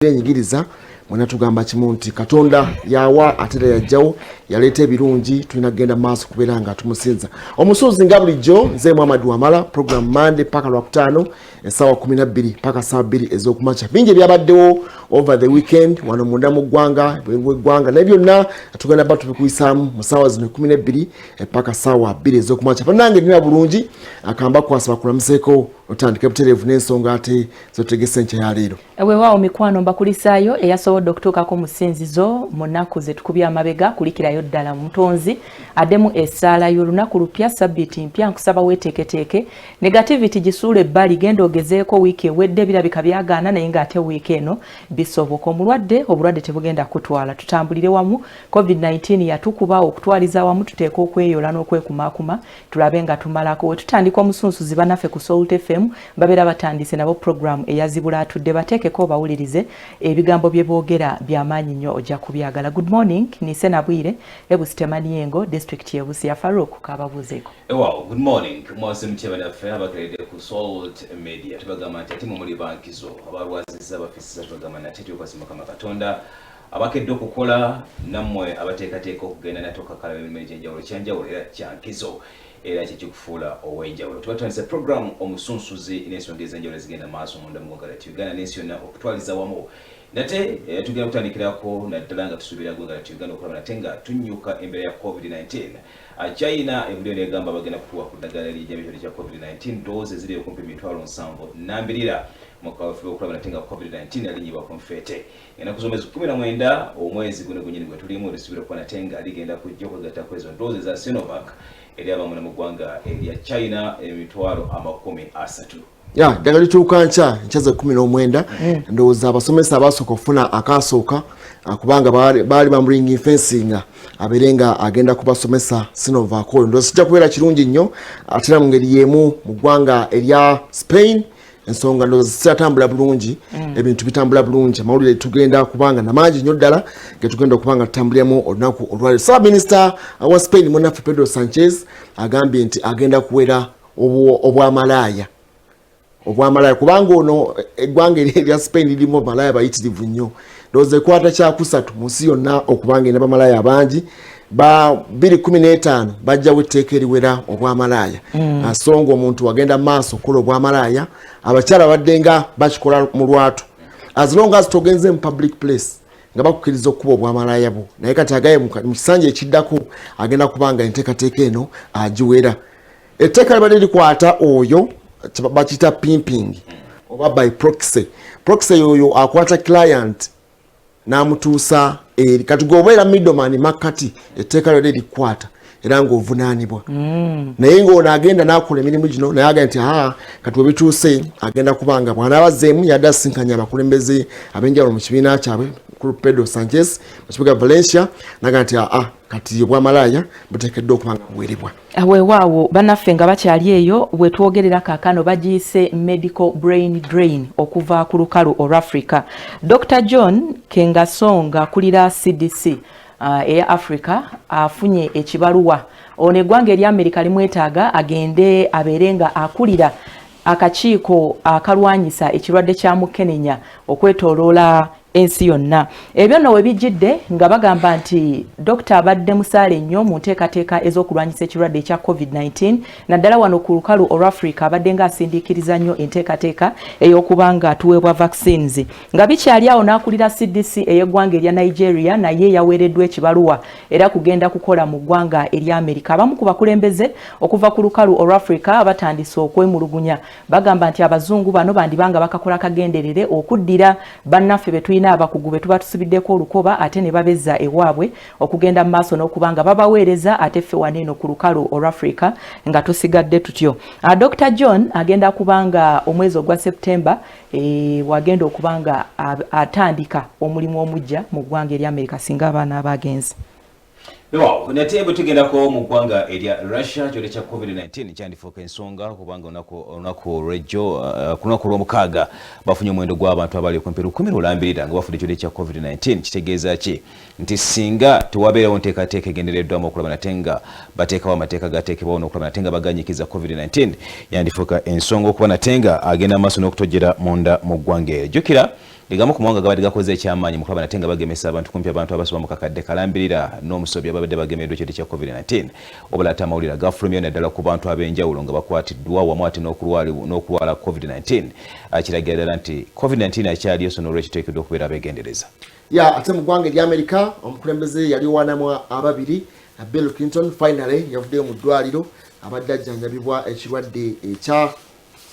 enyigiriza mwana tugamba kimu nti Katonda yawa atera yajjawo yaleeta ebirungi tulina kugenda maaso kubeera nga tumusinza omusuuzi nga bulijjo nze Muhammad Wamala program Monday paka lwakutaano essaawa 12 paka saa 2 ez'okumakya bingi ebyabaddewo over the weekend wano munda mu ggwanga eggwanga naye byonna tugenda ba tubikuyisaamu mu ssaawa zino 12 paka saawa 2 ez'okumakya bannange nina bulungi akamba kwasaba kulamuseeko otandike butereevu n'ensonga ate zotegese enkya ya leero weewaawo mikwano mbakulisaayo eyasobodde okutuukako mu ssinzizo mu nnaku ze tukubye amabega kulikirayo ddala mutonzi addemu essaala y'olunaku lupya sabbiiti mpya nkusaba weeteeketeeke negativity gisuula ebbali genda ogezeeko wiiki ewedde birabika byagaana naye ng'ate wiiki eno bisoboka obulwadde tebugenda kutwala tutambulire wamu covid-19 yatukuba okutwaliza wamu tuteeka okweyola n'okwekumaakuma tulabe nga tumalako we tutandika omusunsuzi bannaffe ku Salt FM babeera batandise nabo program eyazibula atudde bateekeko bawulirize ebigambo bye boogera by'amaanyi nnyo ojja kubyagala. Good morning nise Nabwire Ebustemaniyengo district y'Ebusi ya Farouk kababuzeeko. Wow, good morning mwase mutya baffe abagerede ku Salt Media tubagamba nti ati muli bankizo abalwaziza bafisiza tubagamba nti ati okwasima kama Katonda abakedde okukola nammwe abateekateeka okugenda natoka kala emirimu egy'enjawulo kyanjawulo era kyankizo era kikufuula ow'enjawulo tubatandise program omusunsuzi n'ensonga ez'enjawulo ezigenda maaso munda mu ggwanga lyattu Uganda n'ensi yonna okutwaliza wamu nate tugenda kutandikirako naddala nga tusuubira ggwanga lyattu Uganda okulaba nate nga tunnyuka embeera ya covid-19 China ebulyo negamba bagenda kutuwa ku ddagala ly'ekirwadde kya covid-19 doozi eziri okumpi 7,200 mu kaweefube okulaba nate nga covid-19 alinyibwa ku nfeete ennaku z'omwezi 19 omwezi guno gwennyini gwe tulimu lisuubira okuba nate nga ligenda kujja okwegattako ezo doozi za Sinovac eri abamu mu ggwanga erya China 30,000 ya ddagala lituuka nkya za 19 ndowooza abasomesa abasooka okufuna akasooka kubanga baali bamulingi fencing abeere nga agenda kubasomesa Sinovac oyo ndowooza kijja kubeera kirungi nnyo ate na mu ngeri y'emu mu ggwanga erya Spain ensonga ndowooza zitatambula bulungi ebintu bitambula bulungi amawulire tugenda kubanga namangi nnyo ddala getugenda okubanga tutambuliramu olunaku olwaleero. Ssaabaminisita wa Spain munnaffe Pedro Sanchez agambye nti agenda kuwera obwamalaaya kubanga ono eggwanga erya Spain lirimu abamalaaya bayitirivu nnyo ndowooza ekwata kyakusatu mu nsi yonna okubanga ena bamalaaya abangi ba 2015 bajjawo etteeka eriwera obwamalaaya asonga omuntu wagenda maaso okukola obwamalaaya abakyala baddenga bakikola mu lwatu as long as togenze mu public place nga bakukkiriza okuba obwamalaaya bwo naye kati agaye mu kisanja ekiddako agenda kubanga enteekateeka eno agiwera etteeka libadde likwata oyo bakita pimping oba by proxy oyo akwata client namutuusa eri kati gobeera middleman makati etteeka lyo likwata era ng'ovunaanibwa naye ng'ono agenda n'akola emirimu gino naye agenda nti kati webituuse agenda kubanga bw'anaabazeemu yadde asinkanya abakulembeze ab'enjawulo mu kibiina kyabwe Pedro Sanchez mu kibuga Valencia naga nti kati obwamalaaya buteekeddwa okubanga buwerebwa. Weewaawo bannaffe nga bakyali eyo bwe twogerera kaakano bagiyise medical brain drain okuva ku lukalu olwa Africa. Dr. John Kengasonga akulira CDC eya Africa afunye ekibaluwa ono eggwanga erya Amerika limwetaaga agende abeere nga akulira akakiiko akalwanyisa ekirwadde kya mukenenya okwetooloola ensi yonna. Ebyo nno we bijjidde nga bagamba nti Dr. abadde musaale nnyo mu nteekateeka ez'okulwanyisa ekirwadde ekya COVID-19 naddala wano ku lukalu olwa Africa abadde nga asindiikiriza nnyo enteekateeka ey'okuba nga tuweebwa vaccines. Nga bikyali awo n'akulira CDC ey'eggwanga erya Nigeria naye yaweereddwa ekibaluwa era kugenda kukola mu ggwanga erya Amerika. Abamu ku bakulembeze okuva ku lukalu olwa Africa batandise okwemulugunya bagamba nti abazungu bano bandibanga bakakola kagenderere okuddira bannaffe betulina abakugu be tuba tusibiddeko olukoba ate ne babezza ewaabwe okugenda mu maaso n'okubanga babaweereza ate ffe waneeno ku lukalu olwa Africa nga tusigadde tutyo. Dr. John agenda kubanga omwezi ogwa September wagenda okubanga atandika omulimu omujja mu ggwanga erya Amerika singa abaana abagenzi. Wow, nate butugendako mu ggwanga erya Russia kyole kya COVID-19 kyandifuuka ensonga kubanga olunaku olw'ejjo ku lunaku olw'omukaaga bafunye omuwendo gw'abantu abali okumpi 10,200 nga bafudde ekirwadde kya COVID-19. Kitegeeza ki nti singa tewabeerawo nteekateeka egendereddwamu okulaba nate nga bateekawo amateeka gateekebwawo n'okulaba nate nga baganyikiza COVID-19 yandifuuka ensonga okuba nate nga agenda maaso n'okutojjera munda mu ggwanga eryo. Jjukira ligamu ku mawanga gabadde gakoze ekyamanyi mu kulaba nate nga bagemesa abantu kumpi abantu abasoba mu kakadde kalambirira n'omusobi ababadde bagemeddwa ekirwadde kya COVID-19 obula ate amawulire gafulumya naddala ku bantu ab'enjawulo nga bakwatiddwa wamu ate n'okulwala COVID-19 akiragira ddala nti COVID-19 akyaliyo so n'olwekyo teekeddwa okubeera abeegendereza. Ate mu ggwanga ery'Amerika omukulembeze yali wanamu ababiri Bill Clinton finally yavuddeyo mu ddwaliro abadde ajjanjabibwa ekirwadde ekya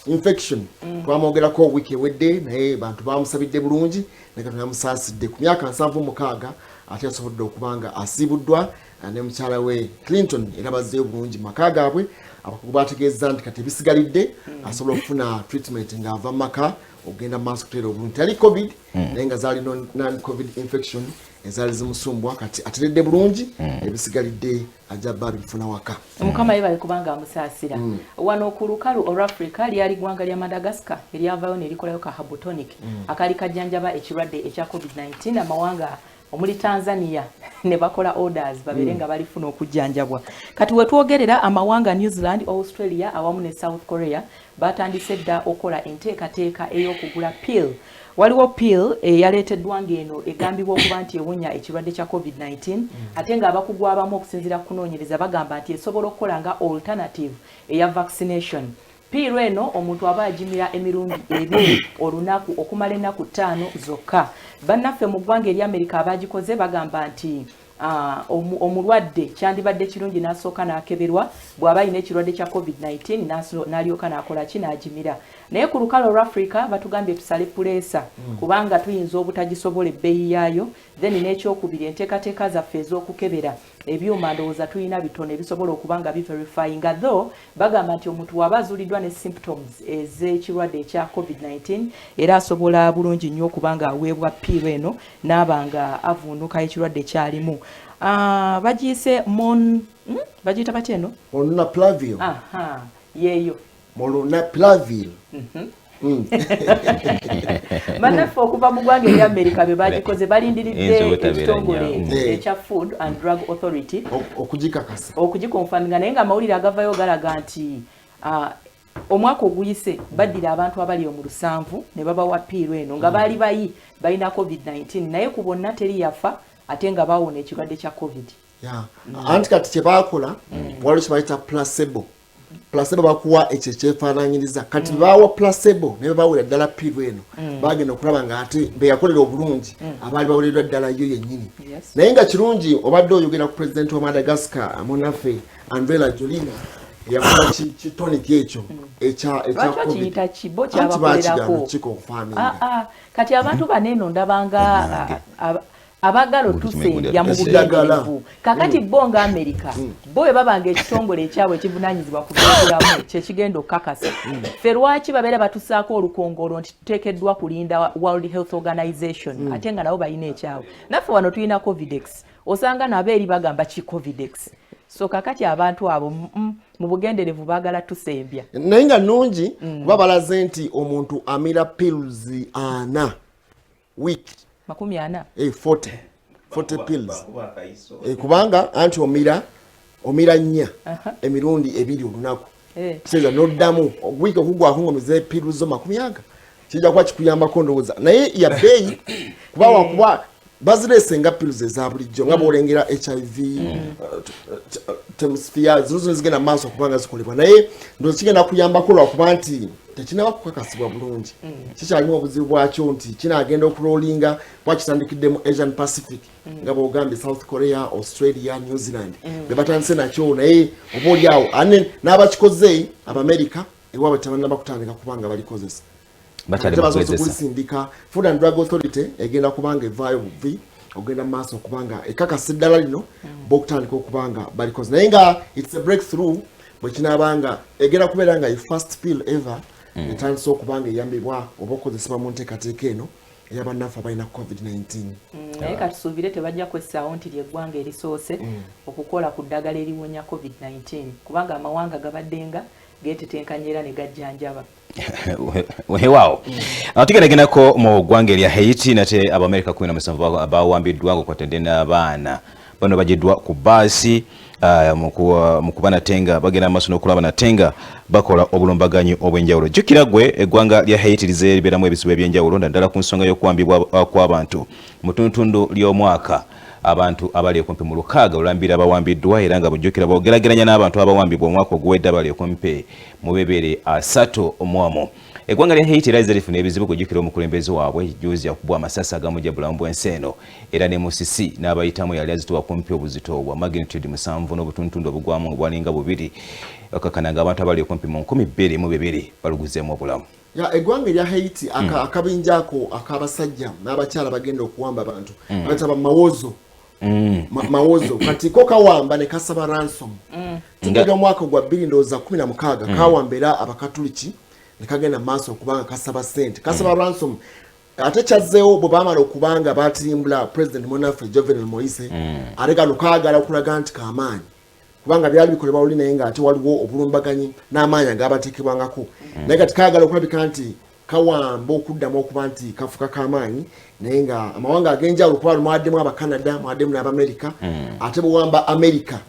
infection twamwogerako wiki ewedde naye bantu bamusabidde bulungi ne Katonda yamusaasidde ku myaka 76 ate yasobodde okubanga asiibuddwa ne mukyala we Clinton era bazzeeyo bulungi mu maka gaabwe abakugu bategeeza nti kati ebisigalidde asobola okufuna treatment ng'ava mu maka ogenda mu maaso kuteera obulungi tali covid naye nga zaali non-covid infection ezaali zimusumbwa kati ateredde bulungi ebisigalidde ajja bba bifuna waka. Mukama yebaye kubanga amusaasira. Wano ku lukalu Africa lyali ggwanga lya Madagascar eryavayo ne likolayo ka habutonic akali kajjanjaba ekirwadde ekya COVID-19 amawanga omuli Tanzania ne bakola orders babere nga balifuna okujjanjabwa. Kati wetwogerera amawanga New Zealand, Australia awamu ne South Korea batandise dda okola enteekateeka ey'okugula pill. Waliwo pill yaleeteddwa ng'eno egambibwa okuba nti ewonya ekirwadde kya COVID-19 ate nga abakugu abamu okusinziira ku kunoonyereza bagamba nti esobola okukola nga alternative eya vaccination. Pill eno omuntu aba agimira emirundi ebiri olunaku okumala ennaku 5 zokka. Bannaffe mu ggwanga ery'Amerika abagikoze bagamba nti omulwadde kyandibadde kirungi n'asooka n'akeberwa bw'aba alina ekirwadde kya COVID-19 n'alyoka n'akola ki n'agimira. Naye ku lukalu Africa batugambye tusale puleesa kubanga tuyinza obutagisobola ebbeeyi yaayo then n'ekyokubiri enteekateeka zaffe ez'okukebera ebyuma ndowooza tulina bitono ebisobola okuba nga biverifyinga though bagamba nti omuntu waba azuuliddwa ne symptoms ez'ekirwadde ekya COVID-19 era asobola bulungi nnyo okuba nga aweebwa pill eno n'aba nga avuunuka ekirwadde kyalimu. Bagiyise bagiyita batya eno? Molnupiravir. Yeeyo. Molnupiravir. Bannaffe okuva mu ggwanga ery'Amerika be bagikoze balindiridde ekitongole ekya Food and Drug Authority okugikonfaminga naye nga amawulire agavayo galaga nti omwaka oguyise baddira abantu abali mu 7 ne babawa pill eno nga baali bayi balina COVID-19 naye ku bonna teri yafa ate nga bawona ekirwadde kya COVID. Anti kati kye baakola waliwo kye bayita placebo bakuwa ekyo kyefaananyiriza kati bawa placebo ne bawulira ddala pill eno bagenda okulaba nga ate beyakolera obulungi abaali bawereddwa ddala yo yennyini naye nga kirungi obadde oyogera ku pulezidenti wa Madagascar munaffe Andrella Jolina yakola kitonic ekyo ekya kiyita kibo kyabakolerako kati abantu baneeno ndabanga abagalo tusembya mu bugendelevu kakati bo nga Amerika bo bwe babanga ekitongole ekyabwe ekivunanyizibwa ku byobulamu kyekigenda okukakasa ffe lwaki babeera batusaako olukongolo nti tuteekeddwa kulinda World Health Organization ate nga nabo balina ekyabwe naffe wano tulina Covidex osanga nabo eri bagamba ki Covidex so kakati abantu abo mu bugendelevu baagala tusembya naye nga nnungi kuba balaze nti omuntu amira pills 4 week 40 pills kubanga anti omira 4 emirundi 2 olunaku kitegeeza n'oddamu wiiki okugwako ng'omize pills zo 40 kijja kuba kikuyambako ndowooza naye ya bbeeyi kuba wakuba bazireese nga pills eza bulijjo nga bw'olengera HIV Temsphere zino zigenda mu maaso okubanga zikolebwa naye ndowooza kigenda kuyambako lwakuba nti tekinaba kukakasibwa bulungi kikyalimu obuzibu bwakyo nti kinaagenda okuloolinga bwakitandikidde mu Asian Pacific nga bw'ogambye South Korea, Australia, New Zealand be batandise nakyo naye oba oli awo n'abakikoze Abamerika ewaabwe tebannaba kutandika kubanga balikozesa basobola okulisindika. Food and Drug Authority egenda kubanga evaayo buvi ogenda mu maaso okubanga ekakasa eddala lino b'okutandika okubanga balikoze naye nga it's a breakthrough bwe kinaabanga egenda kubeera nga first pill ever etandise okubanga eyambibwa oba okukozesebwa mu nteekateeka eno ey'abannaffe abalina COVID-19 naye katusuubire tebajja kwessaawo nti lyeggwanga erisoose okukola ku ddagala eriwonya COVID-19 kubanga amawanga gabaddenga geetetenkanya era ne gajjanjaba wewaawo tugeregenako mu ggwanga erya Haiti nate Abamerika 17 bawambiddwa ng'okwatadde n'abaana bano bagiddwa ku baasi mukuba natenga bagenda maaso n'okulaba natenga bakola obulumbaganyi obw'enjawulo. Jjukira gwe eggwanga lya Haiti lize libeeramu ebizibu eby'enjawulo naddala ku nsonga y'okuwambibwa kw'abantu mu ttundu ly'omwaka. Abantu abali okumpi mu 600 olambira abawambiddwa era nga bujjukira bogerageranya n'abantu abawambibwa omwaka oguwedde abali okumpi mu bibere 30. Eggwanga lya Haiti lize lifuna ebizibu kujjukira omukulembeze waabwe juzi yakubwa amasasi agamujja bulamu bw'ensi eno era ne Musisi n'abayitamu yali azitowa kumpi obuzito bwa magnitude 7 n'obutuntundu obugwamu bwalinga 2 okakananga abantu abali okumpi mu 2,200 baluguzeemu obulamu. Ya eggwanga lya Haiti akabinjako akabasajja n'abakyala bagenda okuwamba abantu bataba mawozo mawozo kati ko kawamba ne kasaba ransom nga mwaka gwa 2016 kawambera abakatoliki ne kagenda maaso okubanga kasaba sente kasaba ransom ate kyazzeewo bwe baamala okubanga batirimbula president Monafre Jovenel Moise aleka lukagala okulaga nti kamaanyi kubanga byali bikolebwa luli naye nga ate waliwo obulumbaganyi n'amaanyi agabateekebwangako naye kati kagala okulabika nti kawamba okuddamu okuba nti kafuka kamaanyi naye nga amawanga ag'enjawulo kuba mwaddemu Abacanada mwaddemu n'Abamerika ate bwewamba Amerika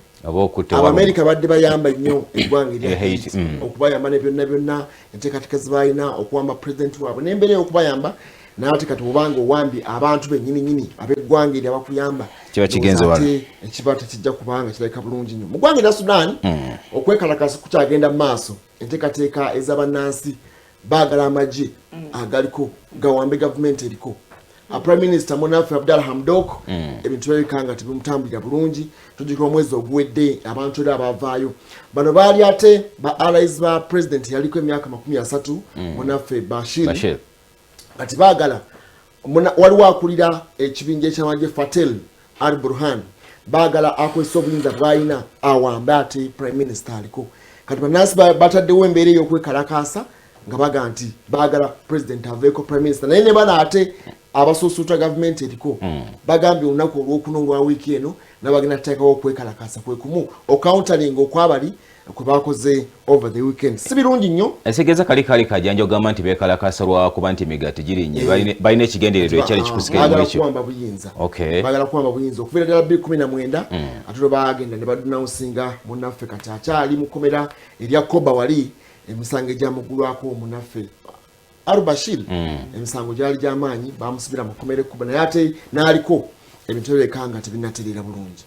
Abamerika badde bayamba nnyo eggwanga erya Haiti okubayamba ne byonna enteekateeka ze balina okuwamba president waabwe n'embeera y'okubayamba naate kati obanga owambi abantu bennyini ab'eggwanga eryo abakuyamba kiba kigenze wala ekiba tekijja kubanga kirabika bulungi nnyo mu ggwanga erya Sudan okwekalakasa kukyagenda mu maaso enteekateeka ez'abannansi baagala amagye agaliko gawambe gavumenti eriko Prime Minister Monafre Abdallah Hamdok ebintu byabikanga tebimutambulira bulungi tujjukira omwezi oguwedde abantu era abavaayo bano baali ate ba allies ba president yaliko emyaka 30 Monafre Bashir kati baagala waliwo akulira ekibinja eky'amagye Fatel al-Burhan baagala akozesa obuyinza bw'alina awambe ate Prime Minister aliko kati bannansi bataddewo embeera ey'okwekalakaasa nga baga nti baagala president aveeko Prime Minister naye ne bana ate abasuusuuta gavumenti eriko bagambye olunaku olw'okunongwa wiiki eno nabagenda tuteekawo okwekalakasa kwe kumu ocountaling okwabali kwe bakoze over the weekend si birungi nnyo esegeeza kali kajanja ogamba nti beekalakasa lwakuba nti emigaati girinnye balina ekigendererwa ekyali kikusigamu ekyo bagala kuwamba buyinza okuviira ddala 2019 ate lwe bagenda ne badunawusinga Munaffe kati akyali mu kkomera erya Koba wali emisango egyamuggulwako Munaffe Al-Bashir emisango gyali gy'amaanyi bamusibira mu kkomera ekkuba naye ate n'aliko ebintu byekanga tebinatereera bulungi.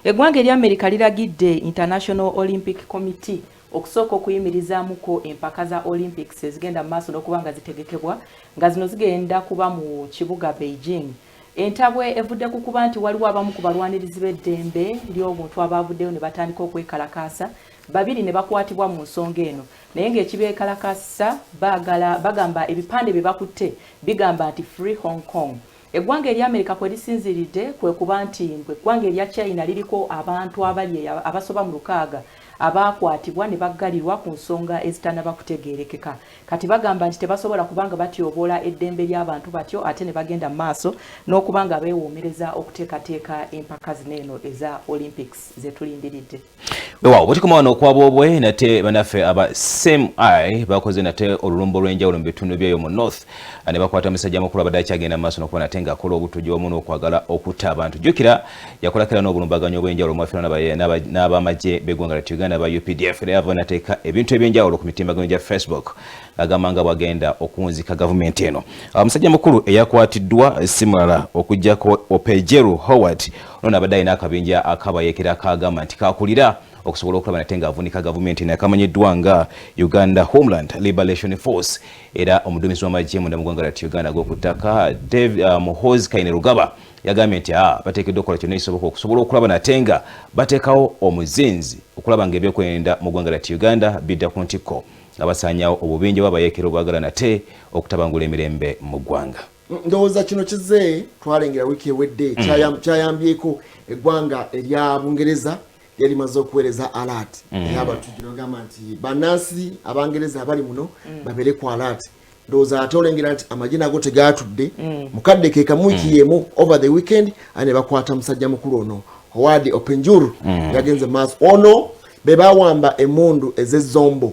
Eggwanga erya Amerika liragidde International Olympic Committee okusooka okuyimirizaamuko empaka za Olympics ezigenda mu maaso n'okubanga zitegekebwa nga zino zigenda kuba mu kibuga Beijing. Entabwe evudde ku kuba nti waliwo abamu ku balwanirizi b'eddembe ly'obuntu abavuddeyo ne batandika okwekalakaasa babiri ne bakwatibwa mu nsonga eno naye ng'ekibeekalakasa bagamba ebipande bye bakutte bigamba nti Free Hong Kong. Eggwanga erya Amerika kwe lisinziridde kwe kuba nti eggwanga erya China liriko abantu abali abasoba mu 600 abakwatibwa ne baggalirwa ku nsonga ezitannaba kutegeerekeka kati bagamba nti tebasobola kubanga batyoboola eddembe ly'abantu batyo ate ne bagenda mu maaso n'okubanga beewoomereza okuteekateeka empaka zineeno eza Olympics zetulindiridde. Weewaawo butikoma wano okwabwobwe nate banaffe aba SMI bakoze nate olulumbo lw'enjawulo mu bitundu byeyo mu North ne bakwata omusajja mukulu abadde akyagenda mu maaso n'okuba nate ng'akola obutujju wamu n'okwagala okutta abantu. Jjukira yakolakira n'obulumbaganyi obw'enjawulo mu Afirika n'abamagye b'eggwanga lya Uganda ba UPDF era yava nateeka ebintu ebyenjawulo ku mitimbagano gya Facebook agamba nga bwagenda okunzika gavumenti eno. Omusajja mukulu eyakwatiddwa simulala okujjako Opejeru Howard ono abadde alina akabinja akabayeekera akagamba nti kakulira okusobola okulaba nate ng'avunika gavumenti nakamanyiddwa nga Uganda Homeland Liberation Force era omuduumizi w'amagye munda mu ggwanga lya Uganda ag'oku ttaka Muhoozi Kainerugaba yagambye nti bateekeddwa okukola kyonna ekisoboka okusobola okulaba nate nga bateekawo omuzinzi okulaba ng'ebyokwenda mu ggwanga lya Uganda bidda ku ntikko nga basaanyawo obubinja bw'abayeekera obwagala nate okutabangula emirembe mu ggwanga. Ndowooza kino kizze twalengera wiiki ewedde kyayambyeko eggwanga erya Bungereza yali maze okuweereza alert ey'abatujju n'ogamba nti bannansi Abangereza abali muno babeere ku alert. Ndowooza ate olengera nti amagye nago tegaatudde mukadde ke kamu wiiki yemu over the weekend ne bakwata musajja mukulu ono Howard Openjuru yagenze maaso ono be bawamba emmundu ez'ezzombo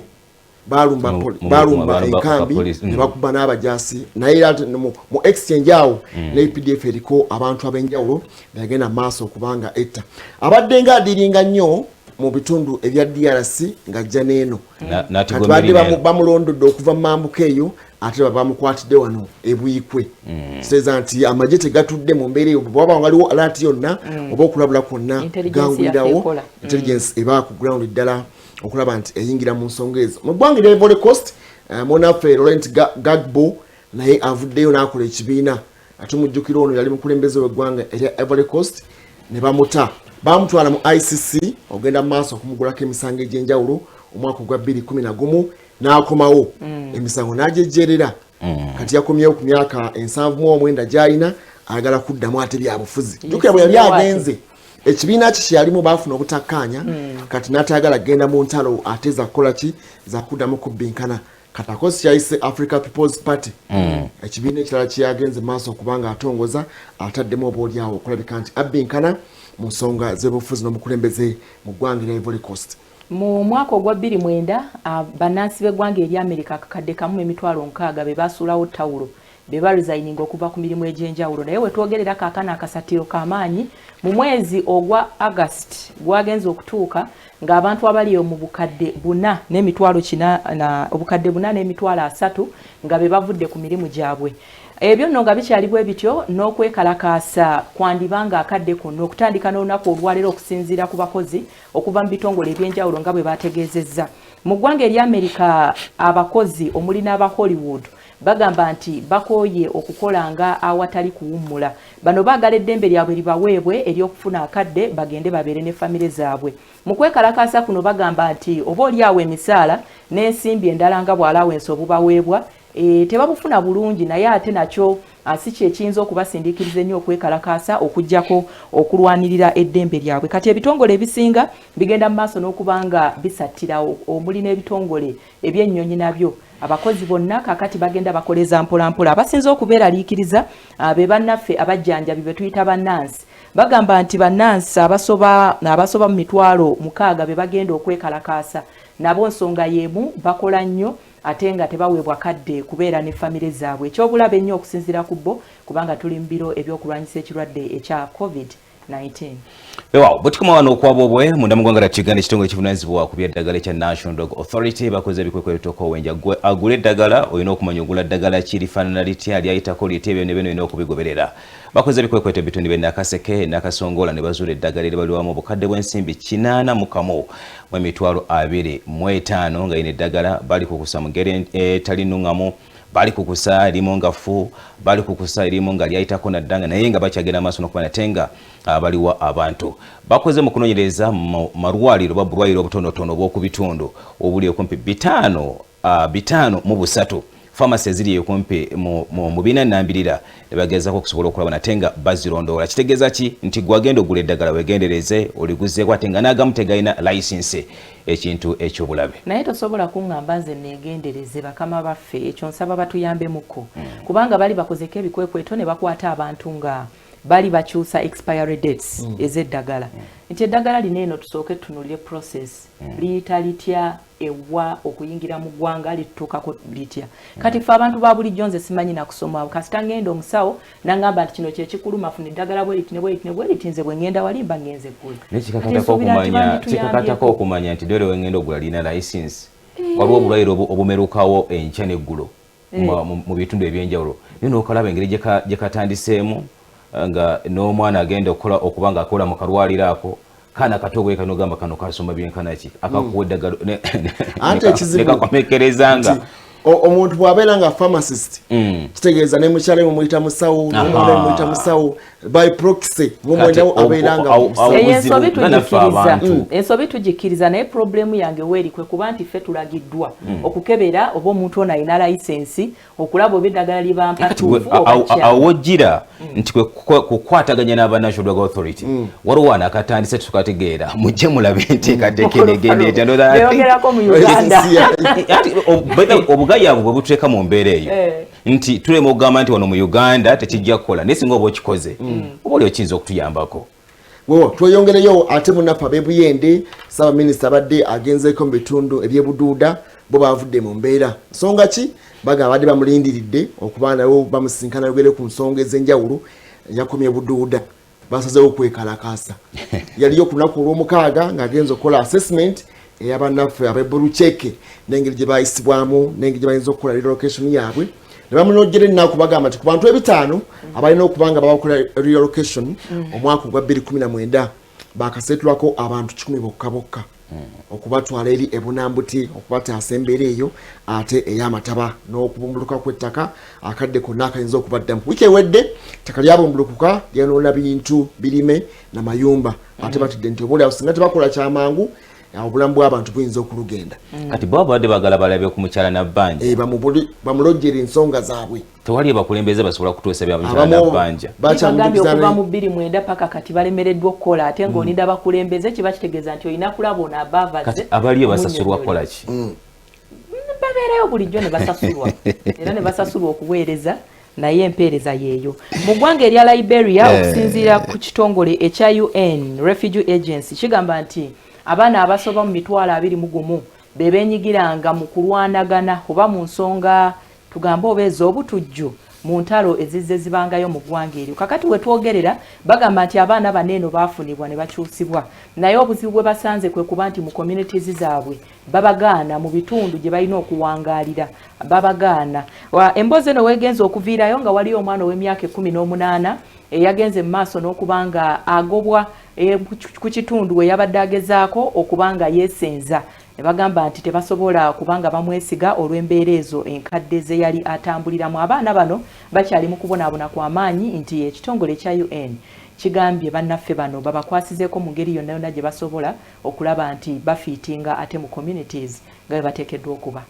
balumba enkambi ne bakuba n'abajaasi naye era mu exchange awo ne PDF eriko abantu ab'enjawulo bagenda maaso okubanga etta abadde nga adiringa nnyo mu bitundu ebya DRC ng'ajja n'eno kati badde bamulondodde okuva mu mambuka eyo ate bamukwatidde wano ebuyikwe kitegeeza nti amagye tegatudde mu mbeera eyo bwaba waliwo alati yonna oba okulabula kwonna gangwirawo intelligence eba ku ground ddala okulaba nti eyingira mu nsonga ezo mu ggwanga lya Ivory Coast munaffe Laurent Gbagbo naye avuddeyo n'akola ekibiina ate mujjukira ono yali mukulembeze w'eggwanga erya Ivory Coast ne bamuta bamutwala mu ICC ogenda mu maaso okumugulako emisango egy'enjawulo omwaka gwa 2011 n'akomawo emisango n'agyejjerera kati yakomyewo ku myaka 79 gy'alina ayagala kuddamu ate byabufuzi jjukira bwe yali agenze ekibiina kye kyalimu baafuna obutakkaanya kati n'atayagala kgenda mu ntalo ate zakukola ki zakuddamu kubbinkana kati akozi kyayise Africa People's Party ekibiina ekirala kyeyagenze maaso okubanga atongoza ataddemu obaolyawo okulabika nti abbinkana mu nsonga z'ebufuzi n'omukulembeze mu ggwanga lya Ivory Coast. Mu mwaka ogwa 2009 bannansi b'eggwanga eri America akakadde kamu emitwalo 6 be basuulawo tawulo be baresigninga okuva ku mirimu egy'enjawulo naye wetwogerera kaakano akasatiro k'amaanyi mu mwezi ogwa August gwagenze okutuuka ng'abantu abali mu bukadde 4 n'emitwalo 3 nga be bavudde ku mirimu gyabwe. Ebyo nno nga bikyali bwe bityo n'okwekalakaasa kwandibanga akadde kuno okutandika n'olunaku olwaleero okusinziira ku bakozi okuva mu bitongole ebyenjawulo nga bwe bategeezezza. Mu ggwanga eri America abakozi omuli n'aba Hollywood bagamba nti bakooye okukola nga awatali kuwummula. Bano baagala eddembe lyabwe libaweebwe ery'okufuna akadde bagende babeere ne famire zaabwe. Mu kwekalakaasa kuno bagamba nti oba olyawo emisaala n'ensimbi endala nga bw'alaawensi obubaweebwa tebabufuna bulungi naye ate nakyo si kyekiyinza okubasindiikiriza ennyo okwekalakaasa okuggyako okulwanirira eddembe lyabwe. Kati ebitongole ebisinga bigenda mu maaso n'okubanga bisattirawo omuli n'ebitongole eby'ennyonyi nabyo abakozi bonna kakati bagenda bakoleza mpolampola abasinza okubeeraliikiriza be bannaffe abajjanjabi be tuyita bannansi bagamba nti bannansi abasoba mu mitwalo 6 be bagenda okwekalakaasa nabo nsonga y'emu bakola nnyo ate nga tebaweebwa kadde kubeera ne famire zaabwe ekyobulabe ennyo okusinziira ku bo kubanga tuli mu biro ebyokulwanyisa ekirwadde ekya COVID-19. Wow, butukuma wano okwabo obwe munda mu ggwanga lya Uganda ekitongole ekivunaanyizibwa ku by'eddagala ekya National Drug Authority bakoze ebikwekwe ebituuka owenja gwe agula eddagala olina okumanya ogula ddagala ki lifaanana litya lyayitako litya ebyo ne bino olina okubigoberera. Bakoze ebikwekwe ebitundu Nakaseke Nakasongola ne bazuula eddagala eribaliwamu obukadde bw'ensimbi 81 mu emitwalo 25 nga yina eddagala bali kukusa mu ngeri etali nnungamu bali kukusa erimu nga fu bali kukusa erimu nga lyayitako naddanga naye nga bakyagenda maaso n'okuba nate nga baliwa abantu bakoze mu kunoonyereza malwaliro babulwaliro obutonotono obw'oku bitundu obuli okumpi 5 pharmacy ziri okumpi mu bina nnambirira ne bagezaako okusobola okulaba nate nga bazirondoola kitegeeza ki nti gwagenda ogula eddagala wegendereze oliguzeeko ate nga n'agamu tegalina layisinsi ekintu ekyobulabe naye tosobola kuŋŋamba nze neegendereze bakama baffe ekyo nsaba batuyambemuko kubanga bali bakozeko ebikwekweto ne bakwata abantu nga bali bakyusa expiry dates ez'eddagala nti eddagala lino eno tusooke tutunulire process liyita litya ewa okuyingira mu ggwanga litutuukako litya kati ffe abantu ba bulijjo nze simanyi nakusoma kasita ngenda omusawo nangamba nti kino kyekikuluma funa eddagala bweriti ne bweriti nze bwe ngenda wali mba ngenze ggula kikakatako okumanya nti dore wengenda ogula lina license waliwo obulwaire obumerukawo enkya n'eggulo mu bitundu ebyenjawulo naye n'okalaba engeri gye katandiseemu nga n'omwana agenda okuba nga akola mu kalwaliro ako kana katogo ekano gamba kano kasoma byenkana ki akakuwa eddagala nekakomekerezanga omuntu bw'abeera nga pharmacist kitegeeza ne mukyala mu muyita musawo n'omwana mu muyita musawo by proxy ng'omwendawo abeera nga ensobi tugikkiriza naye problemu yange weerikwe kuba nti ffe tulagiddwa okukebera oba omuntu ono alina layisensi okulaba oba eddagala libampatuufu awojjira nti kukwataganya n'aba National Drug Authority waliwo wano akatandise tukategeera mujje mulabe enteekateeka enegenda etyabeyogerako mu Uganda obugayaavu bwe bututeeka mu mbeera eyo nti tulema okugamba nti wano mu Uganda tekijja kukola naye singa oba okikoze oba oli okiyinza okutuyambako tweyongereyo ate munaffe ab'ebuyende Ssaabaminisita abadde agenzeeko mu bitundu ebyebuduuda bo bavudde mu mbeera nsonga ki bagamba badde bamulindiridde okuba nabo bamusinkana yogere ku nsonga ez'enjawulo yakomye budduuda basazeewo okwekalakaasa yaliyo ku lunaku olw'omukaaga ng'agenza okukola assessment ey'abannaffe ab'ebuluceeke n'engeri gye bayisibwamu n'engeri gye bayinza okukola relocation yaabwe ne bamunojjera ennaku bagamba nti ku bantu 5 abalina okuba nga babakola relocation omwaka ogwa 2019 bakaseetulwako abantu 10 bokka okubatwala eri ebunambuti okubataasa embeera eyo ate ey'amataba n'okubumbuluka kw'ettaka akadde konna akayinza okubaddamu wiiki ewedde ettaka lyabumbulukuka lyanoona bintu birime namayumba ate batudde nti oboolyawo singa tebakola kyamangu obulamu bw'abantu buyinza okulugenda kati bo babadde bagala balabe ku mukyala Nabbanja bamulojjera ensonga zaabwe tewali abakulembeze basobola kutuusa bya mukyala Nabbanja bagambye okuva mu 2009 paka kati balemereddwa okukola ate ng'onida bakulembeze kiba kitegeeza nti olina kulaba ono abavaze kati abaliyo basasulwa kukola ki babeerayo bulijjo ne basasulwa era ne basasulwa okuweereza naye empeereza yeeyo mu ggwanga erya Liberia okusinziira ku kitongole ekya UN Refugee Agency kigamba nti abaana abasoba mu 21 be beenyigiranga mu kulwanagana oba mu nsonga tugambe oba ez'obutujju mu ntalo ezizze zibangayo mu ggwanga eryo kakati we twogerera bagamba nti abaana baneeno baafunibwa ne bakyusibwa naye obuzibu bwe basanze kwe kuba nti mu communities zaabwe babagaana mu bitundu gye balina okuwangaalira babagaana emboozi eno weegenza okuviirayo nga waliyo omwana ow'emyaka 18 eyagenze mu maaso n'okuba nga agobwa ku kitundu we yabadde agezaako okuba nga yeesenza ne bagamba nti tebasobola kubanga bamwesiga olw'embeera ezo enkadde ze yali atambuliramu abaana bano bakyali mu kubonaabona kw'amaanyi nti ekitongole kya UN kigambye bannaffe bano babakwasizeeko mu ngeri yonna yonna gye basobola okulaba nti bafiitinga ate mu communities nga bwe bateekeddwa okuba.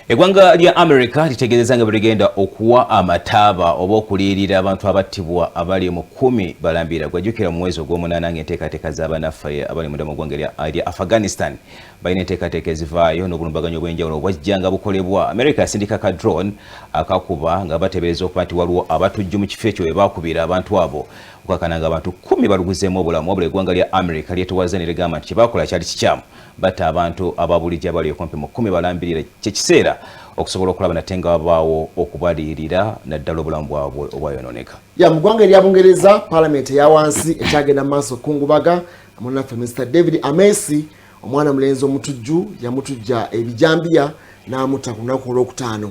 Eggwanga lya America litegeezezza nga bwe ligenda okuwa amataaba oba okuliyirira abantu abattibwa abali mu 10 balambira gwajjukira mu mwezi ogw'omunaana ng'enteekateeka z'abannaffe abali munda mu ggwanga lya Afghanistan balina enteekateeka ezivaayo n'obulumbaganyi obw'enjawulo obwajjanga bukolebwa. America yasindika ka drone akakuba nga bateebereza okuba nti waliwo abatujju mu kifo ekyo we baakubira abantu abo okukakana nga abantu 10 baluguzeemu obulamu wabula eggwanga lya America lyetowaza ne ligamba nti kyebakola kyali kikyamu batta abantu ababulijjo abali okumpi mu 10 balambirira kyekiseera okusobola okulaba nate nga babaawo okubaliyirira naddala obulamu bwabwe obwayonooneka. Mu ggwanga erya Bungereza palamenti eya wansi ekyagenda mu maaso okungubaga munnaffe Mr David Amesi omwana mulenzi omutujju yamutujja ebijambiya n'amutta ku lunaku olwokutaano.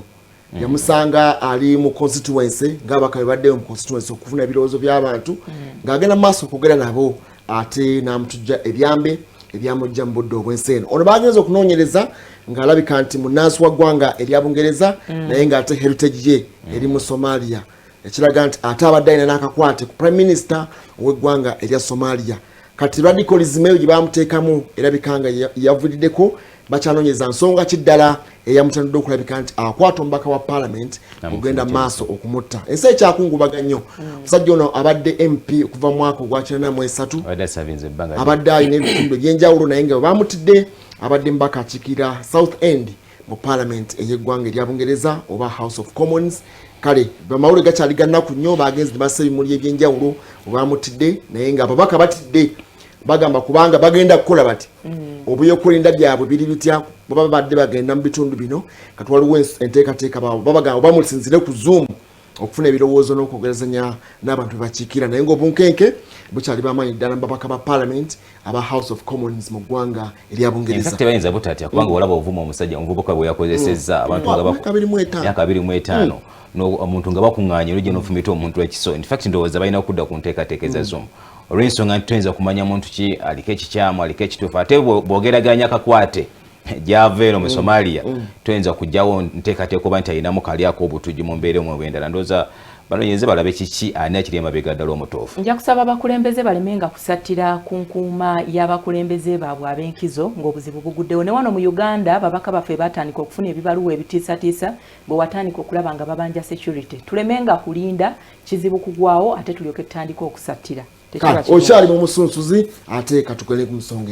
Yamusanga ali mu constituency ng'abaka bwe baddeyo mu constituency okufuna ebirowoozo by'abantu ng'agenda mu maaso okwogera nabo ate n'amutujja ebyambe ebyamujja mu budde obw'ensi eno. Ono bagenza okunoonyereza ng'alabika nti munnansi wa ggwanga erya Bungereza naye ng'ate heritage ye eri mu Somalia ekiraga nti ate abadde alina n'akakwate ku prime minister ow'eggwanga erya Somalia. Kati radicalism eyo gye bamuteekamu erabika nga yavuliddeko bakyanoonyeza nsonga kiddala eyamutandudde okulabika nti akwata omubaka wa parliament kugenda maaso okumutta. Ensi ekyakungubaga nnyo omusajja ono abadde MP okuva mu mwaka ogwa 1993 abadde alina ebitundu eby'enjawulo naye nga bamutidde abadde mbaka akiikirira South End mu parliament ey'eggwanga erya Bungereza oba House of Commons. Kale bamawulire gakyali gannaku nnyo bagenzi ne bassa ebimuli eby'enjawulo obamutidde naye nga ababaka batidde bagamba kubanga bagenda kukola bati obuy'okulinda byabwe biri bitya baba badde bagenda mu bitundu bino kati waliwo enteekateeka babagamba bamusinzire ku Zoom okufuna ebirowoozo n'okwogerezanya n'abantu bebakiikira naye ng'obunkenke bukyali bamaanyi ddala mu babaka ba parliament aba House of Commons mu ggwanga erya Bungereza. Enfakti bayinza butatya kubanga olaba ovuma omusajja omuvubuka bwe yakozesezza abantu nga 25 omuntu nga bakuŋŋaanye olujja n'ofumita omuntu ekiso. Infacti ndowooza balina okudda ku nteekateeka eza Zoom olw'ensonga nti tuyinza kumanya muntu ki aliko ekikyamu aliko ekituufu ate bw'ogeraganya kakwate gy'ava eno mu Somalia tuyinza kujjawo nteekateeka oba nti alinamu kalyako obutujju mu mbeera omwe bw'endala. Ndowooza banoonyereze balabe kiki ani akiri emabega ddala omutuufu. Nja kusaba abakulembeze balemenga kusattira ku nkuuma y'abakulembeze baabwe ab'enkizo ng'obuzibu buguddewo. Ne wano mu Uganda babaka baffe batandika okufuna ebibaluwa ebitiisatiisa bwe watandika okulaba nga babanja security. Tulemenga kulinda kizibu kugwawo ate tulyoke tutandika okusattira. Okyali mu musunsuzi ate katugende ku musonga